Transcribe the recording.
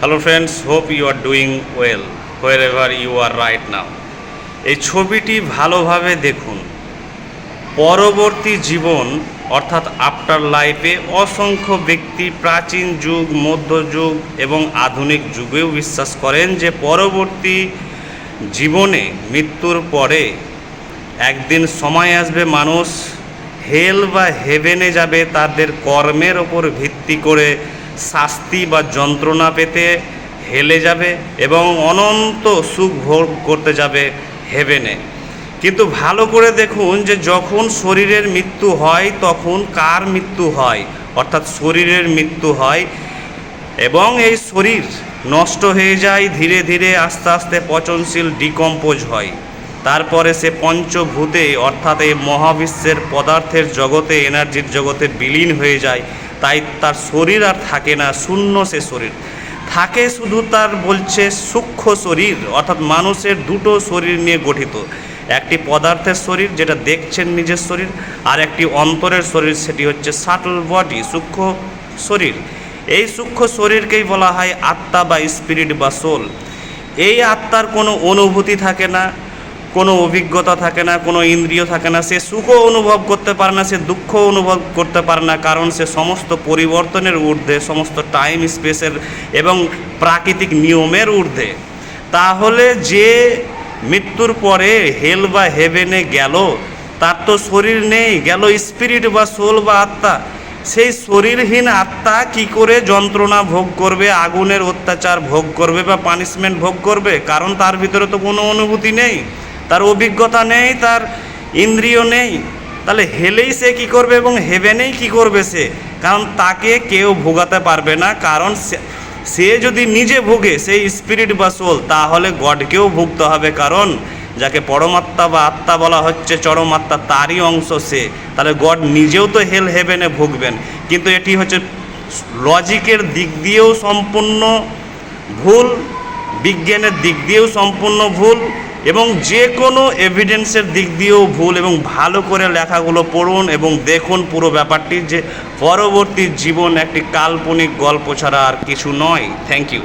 Hello friends, hope you are doing well wherever you are right now. এই ছবিটি ভালোভাবে দেখুন। পরবর্তী জীবন অর্থাৎ আফটার লাইফে অসংখ্য ব্যক্তি প্রাচীন যুগ, মধ্যযুগ এবং আধুনিক যুগেও বিশ্বাস করেন যে পরবর্তী জীবনে মৃত্যুর পরে একদিন সময় আসবে মানুষ হেল বা হেভেনে যাবে, তাদের কর্মের ওপর ভিত্তি করে শাস্তি বা যন্ত্রণা পেতে হেলে যাবে এবং অনন্ত সুখ ভোগ করতে যাবে হেভেনে। কিন্তু ভালো করে দেখুন যে যখন শরীরের মৃত্যু হয় তখন কার মৃত্যু হয়, অর্থাৎ শরীরের মৃত্যু হয় এবং এই শরীর নষ্ট হয়ে যায়, ধীরে ধীরে আস্তে আস্তে পচনশীল ডিকম্পোজ হয়। তারপরে সে পঞ্চভূতে অর্থাৎ এই মহাবিশ্বের পদার্থের জগতে, এনার্জির জগতে বিলীন হয়ে যায়। তাই তার শরীর আর থাকে না, শূন্য সে শরীর থাকে। শুধু তার বলছে সূক্ষ্ম শরীর, অর্থাৎ মানুষের দুটো শরীর নিয়ে গঠিত, একটি পদার্থের শরীর যেটা দেখছেন নিজের শরীর, আর একটি অন্তরের শরীর, সেটি হচ্ছে সাটল বডি, সূক্ষ্ম শরীর। এই সূক্ষ্ম শরীরকেই বলা হয় আত্মা বা স্পিরিট বা সোল। এই আত্মার কোনো অনুভূতি থাকে না, কোনো অভিজ্ঞতা থাকে না, কোনো ইন্দ্রিয় থাকে না। সে সুখও অনুভব করতে পারে না, সে দুঃখ অনুভব করতে পারে না, কারণ সে সমস্ত পরিবর্তনের ঊর্ধ্বে, সমস্ত টাইম স্পেসের এবং প্রাকৃতিক নিয়মের ঊর্ধ্বে। তাহলে যে মৃত্যুর পরে হেল বা হেভেনে গেল, তার তো শরীর নেই, গেল স্পিরিট বা সোল বা আত্মা। সেই শরীরহীন আত্মা কি করে যন্ত্রণা ভোগ করবে, আগুনের অত্যাচার ভোগ করবে বা পানিশমেন্ট ভোগ করবে? কারণ তার ভিতরে তো কোনো অনুভূতি নেই, তার অভিজ্ঞতা নেই, তার ইন্দ্রিয় নেই। তাহলে হেলেই সে কী করবে এবং হেভেনেই কী করবে সে? কারণ তাকে কেউ ভোগাতে পারবে না। কারণ সে যদি নিজে ভোগে, সেই স্পিরিট বা সোল, তাহলে গডকেও ভুগতে হবে। কারণ যাকে পরমাত্মা বা আত্মা বলা হচ্ছে, চরমাত্মা, তারই অংশ সে। তাহলে গড নিজেও তো হেল হেভেনে ভুগবেন। কিন্তু এটি হচ্ছে লজিকের দিক দিয়েও সম্পূর্ণ ভুল, বিজ্ঞানের দিক দিয়েও সম্পূর্ণ ভুল এবং যে কোনো এভিডেন্সের দিক দিয়েও ভুল। এবং ভালো করে লেখাগুলো পড়ুন এবং দেখুন পুরো ব্যাপারটি, যে পরবর্তী জীবন একটি কাল্পনিক গল্প ছাড়া আর কিছু নয়। Thank you.